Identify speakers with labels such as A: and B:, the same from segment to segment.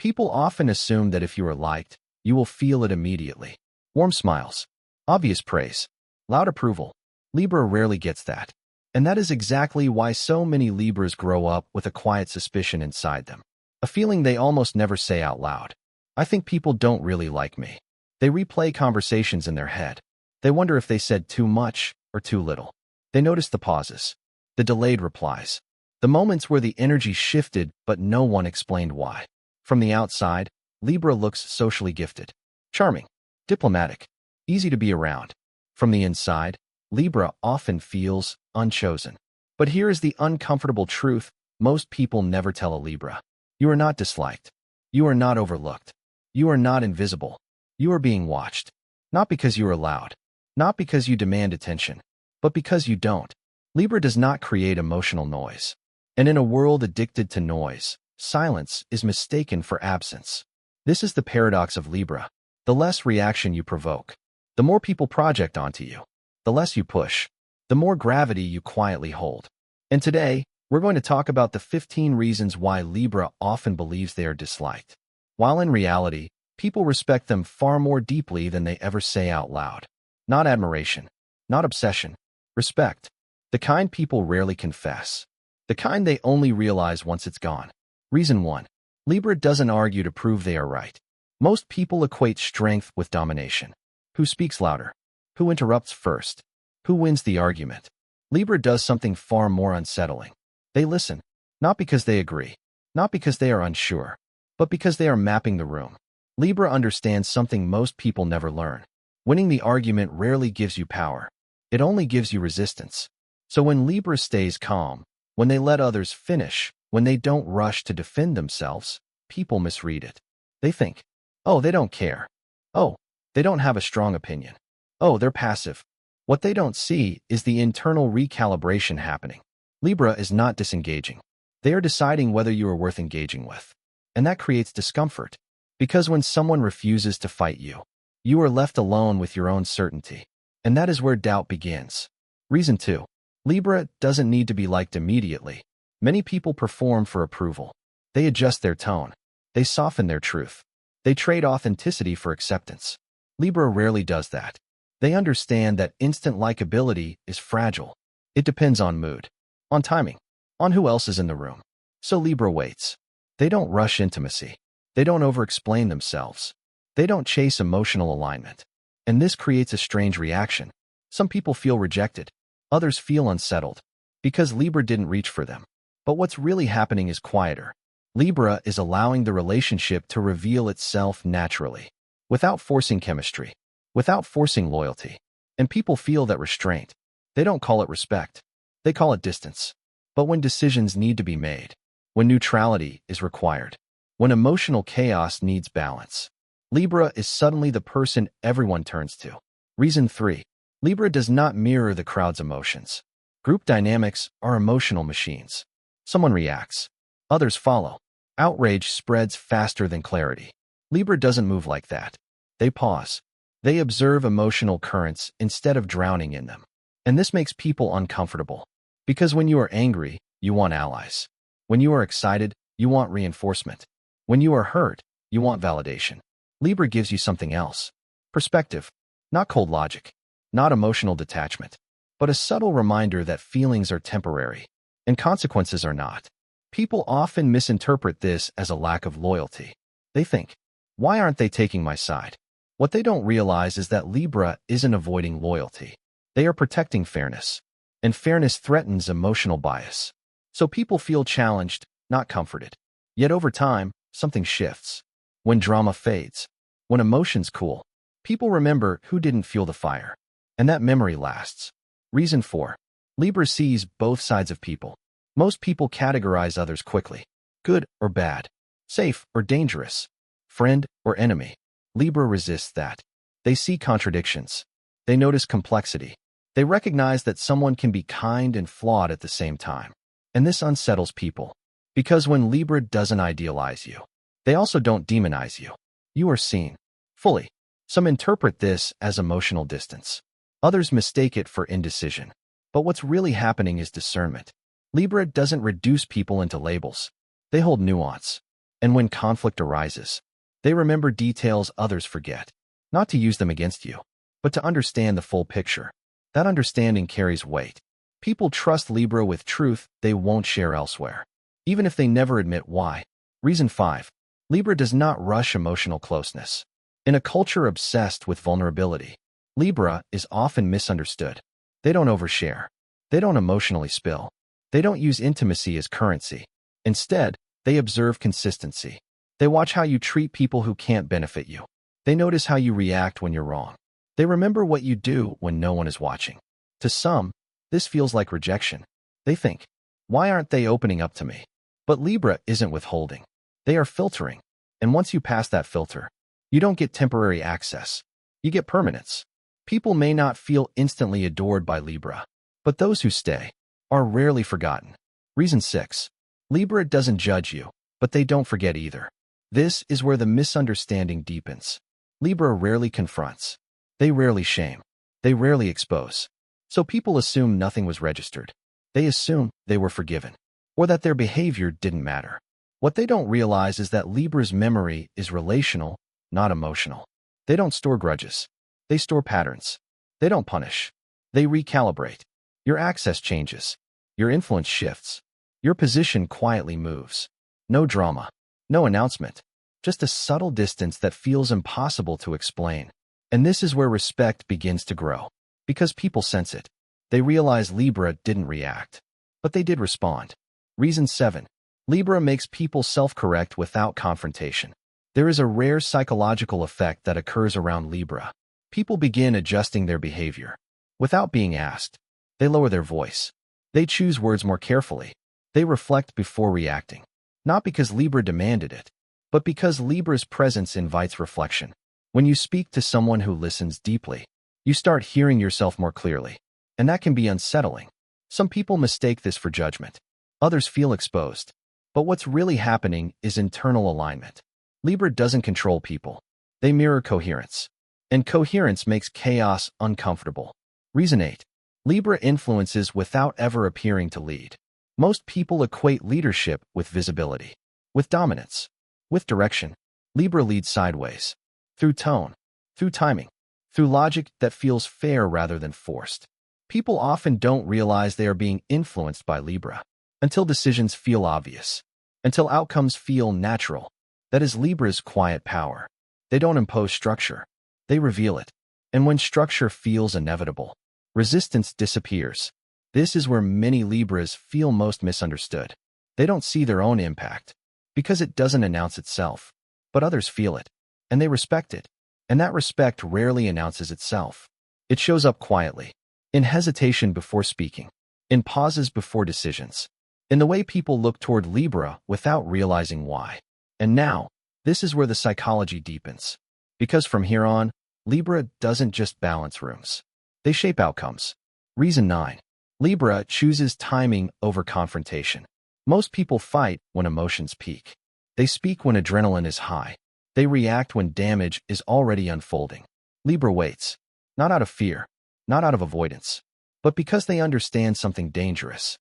A: People often assume that if you are liked, you will feel it immediately. Warm smiles, obvious praise, loud approval. Libra rarely gets that. And that is exactly why so many Libras grow up with a quiet suspicion inside them. A feeling they almost never say out loud. I think people don't really like me. They replay conversations in their head. They wonder if they said too much or too little. They notice the pauses, the delayed replies, the moments where the energy shifted but no one explained why. From the outside, Libra looks socially gifted, charming, diplomatic, easy to be around. From the inside, Libra often feels unchosen. But here is the uncomfortable truth most people never tell a Libra. You are not disliked. You are not overlooked. You are not invisible. You are being watched. Not because you are loud. Not because you demand attention. But because you don't. Libra does not create emotional noise. And in a world addicted to noise, silence is mistaken for absence. This is the paradox of Libra. The less reaction you provoke, the more people project onto you. The less you push, the more gravity you quietly hold. And today, we're going to talk about the 15 reasons why Libra often believes they are disliked, while in reality, people respect them far more deeply than they ever say out loud. Not admiration, not obsession, respect. The kind people rarely confess. The kind they only realize once it's gone. Reason 1. Libra doesn't argue to prove they are right. Most people equate strength with domination. Who speaks louder? Who interrupts first? Who wins the argument? Libra does something far more unsettling. They listen, not because they agree, not because they are unsure, but because they are mapping the room. Libra understands something most people never learn. Winning the argument rarely gives you power. It only gives you resistance. So when Libra stays calm, when they let others finish, when they don't rush to defend themselves, people misread it. They think, oh, they don't care. Oh, they don't have a strong opinion. Oh, they're passive. What they don't see is the internal recalibration happening. Libra is not disengaging. They are deciding whether you are worth engaging with. And that creates discomfort. Because when someone refuses to fight you, you are left alone with your own certainty. And that is where doubt begins. Reason 2. Libra doesn't need to be liked immediately. Many people perform for approval. They adjust their tone. They soften their truth. They trade authenticity for acceptance. Libra rarely does that. They understand that instant likability is fragile. It depends on mood, on timing, on who else is in the room. So Libra waits. They don't rush intimacy. They don't over-explain themselves. They don't chase emotional alignment. And this creates a strange reaction. Some people feel rejected. Others feel unsettled. Because Libra didn't reach for them. But what's really happening is quieter. Libra is allowing the relationship to reveal itself naturally, without forcing chemistry, without forcing loyalty. And people feel that restraint. They don't call it respect. They call it distance. But when decisions need to be made, when neutrality is required, when emotional chaos needs balance, Libra is suddenly the person everyone turns to. Reason 3. Libra does not mirror the crowd's emotions. Group dynamics are emotional machines. Someone reacts. Others follow. Outrage spreads faster than clarity. Libra doesn't move like that. They pause. They observe emotional currents instead of drowning in them. And this makes people uncomfortable. Because when you are angry, you want allies. When you are excited, you want reinforcement. When you are hurt, you want validation. Libra gives you something else. Perspective. Not cold logic. Not emotional detachment. But a subtle reminder that feelings are temporary. And consequences are not. People often misinterpret this as a lack of loyalty. They think, why aren't they taking my side? What they don't realize is that Libra isn't avoiding loyalty. They are protecting fairness. And fairness threatens emotional bias. So people feel challenged, not comforted. Yet over time, something shifts. When drama fades, when emotions cool, people remember who didn't feel the fire. And that memory lasts. Reason 4. Libra sees both sides of people. Most people categorize others quickly. Good or bad. Safe or dangerous. Friend or enemy. Libra resists that. They see contradictions. They notice complexity. They recognize that someone can be kind and flawed at the same time. And this unsettles people. Because when Libra doesn't idealize you, they also don't demonize you. You are seen. Fully. Some interpret this as emotional distance. Others mistake it for indecision. But what's really happening is discernment. Libra doesn't reduce people into labels. They hold nuance. And when conflict arises, they remember details others forget, not to use them against you, but to understand the full picture. That understanding carries weight. People trust Libra with truth they won't share elsewhere, even if they never admit why. Reason 5. Libra does not rush emotional closeness. In a culture obsessed with vulnerability, Libra is often misunderstood. They don't overshare. They don't emotionally spill. They don't use intimacy as currency. Instead, they observe consistency. They watch how you treat people who can't benefit you. They notice how you react when you're wrong. They remember what you do when no one is watching. To some, this feels like rejection. They think, why aren't they opening up to me? But Libra isn't withholding. They are filtering. And once you pass that filter, you don't get temporary access. You get permanence. People may not feel instantly adored by Libra, but those who stay are rarely forgotten. Reason 6. Libra doesn't judge you, but they don't forget either. This is where the misunderstanding deepens. Libra rarely confronts. They rarely shame. They rarely expose. So people assume nothing was registered. They assume they were forgiven, or that their behavior didn't matter. What they don't realize is that Libra's memory is relational, not emotional. They don't store grudges. They store patterns. They don't punish. They recalibrate. Your access changes. Your influence shifts. Your position quietly moves. No drama. No announcement. Just a subtle distance that feels impossible to explain. And this is where respect begins to grow. Because people sense it. They realize Libra didn't react, but they did respond. Reason 7. Libra makes people self-correct without confrontation. There is a rare psychological effect that occurs around Libra. People begin adjusting their behavior. Without being asked, they lower their voice. They choose words more carefully. They reflect before reacting. Not because Libra demanded it, but because Libra's presence invites reflection. When you speak to someone who listens deeply, you start hearing yourself more clearly. And that can be unsettling. Some people mistake this for judgment. Others feel exposed. But what's really happening is internal alignment. Libra doesn't control people. They mirror coherence. And coherence makes chaos uncomfortable. Reason 8. Libra influences without ever appearing to lead. Most people equate leadership with visibility, with dominance, with direction. Libra leads sideways. Through tone, through timing, through logic that feels fair rather than forced. People often don't realize they are being influenced by Libra until decisions feel obvious, until outcomes feel natural. That is Libra's quiet power. They don't impose structure. They reveal it. And when structure feels inevitable, resistance disappears. This is where many Libras feel most misunderstood. They don't see their own impact because it doesn't announce itself, but others feel it, and they respect it. And that respect rarely announces itself. It shows up quietly, in hesitation before speaking, in pauses before decisions, in the way people look toward Libra without realizing why. And now, this is where the psychology deepens. Because from here on, Libra doesn't just balance rooms. They shape outcomes. Reason 9. Libra chooses timing over confrontation. Most people fight when emotions peak. They speak when adrenaline is high. They react when damage is already unfolding. Libra waits, not out of fear, not out of avoidance, but because they understand something dangerous.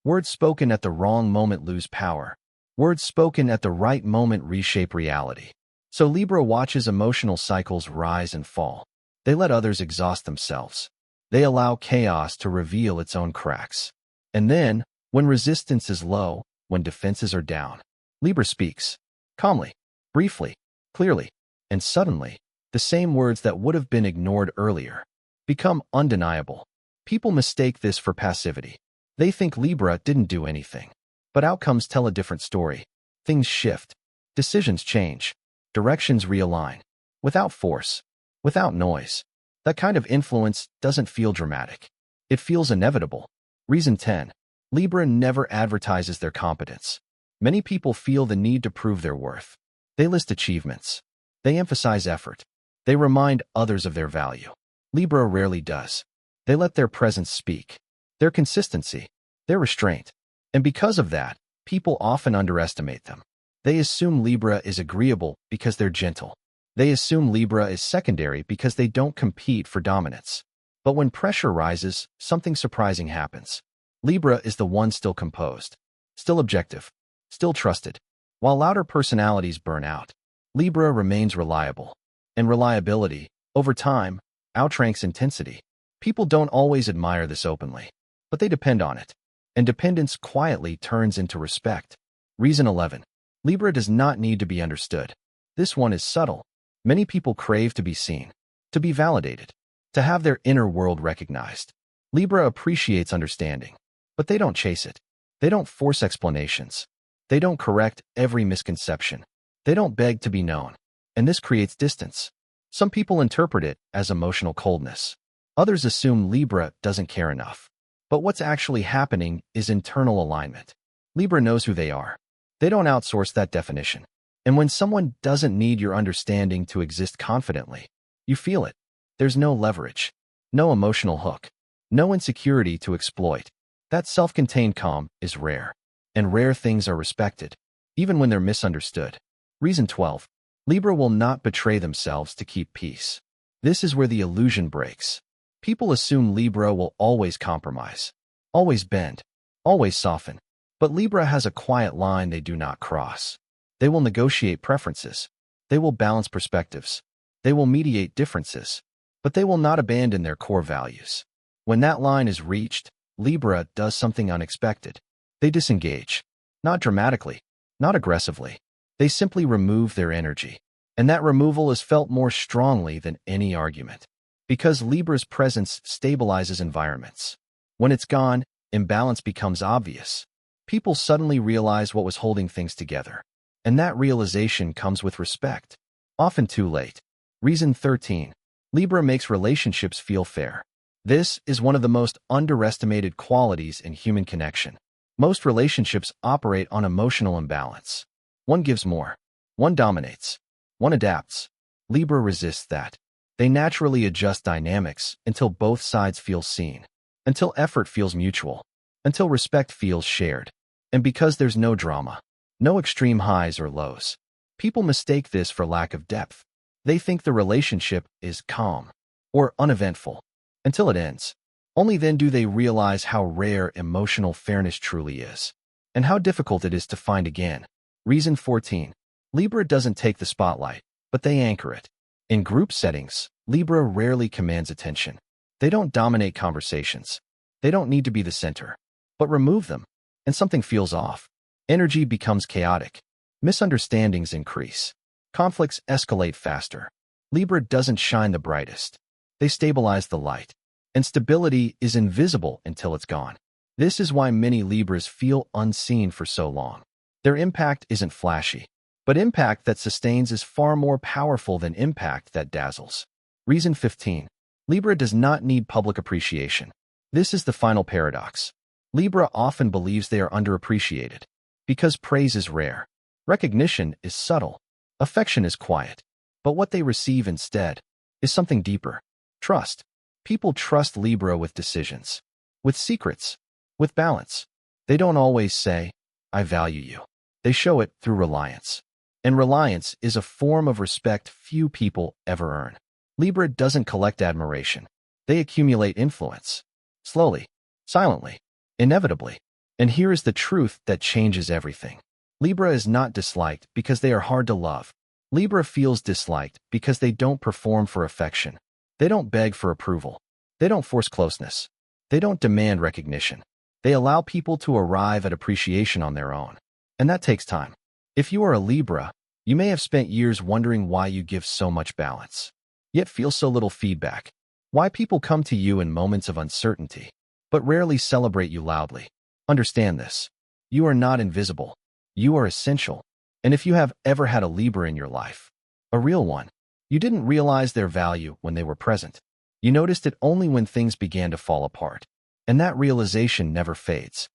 A: Words spoken at the wrong moment lose power. Words spoken at the right moment reshape reality. So Libra watches emotional cycles rise and fall. They let others exhaust themselves. They allow chaos to reveal its own cracks. And then, when resistance is low, when defenses are down, Libra speaks. Calmly, briefly, clearly, and suddenly, the same words that would have been ignored earlier become undeniable. People mistake this for passivity. They think Libra didn't do anything. But outcomes tell a different story. Things shift. Decisions change. Directions realign. Without force. Without noise. That kind of influence doesn't feel dramatic. It feels inevitable. Reason 10. Libra never advertises their competence. Many people feel the need to prove their worth. They list achievements. They emphasize effort. They remind others of their value. Libra rarely does. They let their presence speak. Their consistency. Their restraint. And because of that, people often underestimate them. They assume Libra is agreeable because they're gentle. They assume Libra is secondary because they don't compete for dominance. But when pressure rises, something surprising happens. Libra is the one still composed, still objective, still trusted. While louder personalities burn out, Libra remains reliable. And reliability, over time, outranks intensity. People don't always admire this openly, but they depend on it. And dependence quietly turns into respect. Reason 11. Libra does not need to be understood. This one is subtle. Many people crave to be seen, to be validated, to have their inner world recognized. Libra appreciates understanding, but they don't chase it. They don't force explanations. They don't correct every misconception. They don't beg to be known. And this creates distance. Some people interpret it as emotional coldness. Others assume Libra doesn't care enough. But what's actually happening is internal alignment. Libra knows who they are. They don't outsource that definition. And when someone doesn't need your understanding to exist confidently, you feel it. There's no leverage, no emotional hook, no insecurity to exploit. That self-contained calm is rare. And rare things are respected, even when they're misunderstood. Reason 12. Libra will not betray themselves to keep peace. This is where the illusion breaks. People assume Libra will always compromise, always bend, always soften. But Libra has a quiet line they do not cross. They will negotiate preferences. They will balance perspectives. They will mediate differences. But they will not abandon their core values. When that line is reached, Libra does something unexpected. They disengage. Not dramatically, not aggressively. They simply remove their energy. And that removal is felt more strongly than any argument. Because Libra's presence stabilizes environments. When it's gone, imbalance becomes obvious. People suddenly realize what was holding things together. And that realization comes with respect. Often too late. Reason 13. Libra makes relationships feel fair. This is one of the most underestimated qualities in human connection. Most relationships operate on emotional imbalance. One gives more. One dominates. One adapts. Libra resists that. They naturally adjust dynamics until both sides feel seen, until effort feels mutual, until respect feels shared. And because there's no drama, no extreme highs or lows, people mistake this for lack of depth. They think the relationship is calm or uneventful until it ends. Only then do they realize how rare emotional fairness truly is, and how difficult it is to find again. Reason 14. Libra doesn't take the spotlight, but they anchor it. In group settings, Libra rarely commands attention. They don't dominate conversations. They don't need to be the center. But remove them, and something feels off. Energy becomes chaotic. Misunderstandings increase. Conflicts escalate faster. Libra doesn't shine the brightest. They stabilize the light. And stability is invisible until it's gone. This is why many Libras feel unseen for so long. Their impact isn't flashy, but impact that sustains is far more powerful than impact that dazzles. Reason 15. Libra does not need public appreciation. This is the final paradox. Libra often believes they are underappreciated because praise is rare. Recognition is subtle. Affection is quiet. But what they receive instead is something deeper. Trust. People trust Libra with decisions, with secrets, with balance. They don't always say, "I value you." They show it through reliance. And reliance is a form of respect few people ever earn. Libra doesn't collect admiration. They accumulate influence. Slowly, silently, inevitably. And here is the truth that changes everything. Libra is not disliked because they are hard to love. Libra feels disliked because they don't perform for affection. They don't beg for approval. They don't force closeness. They don't demand recognition. They allow people to arrive at appreciation on their own. And that takes time. If you are a Libra, you may have spent years wondering why you give so much balance, yet feel so little feedback. Why people come to you in moments of uncertainty, but rarely celebrate you loudly. Understand this. You are not invisible. You are essential. And if you have ever had a Libra in your life, a real one, you didn't realize their value when they were present. You noticed it only when things began to fall apart. And that realization never fades.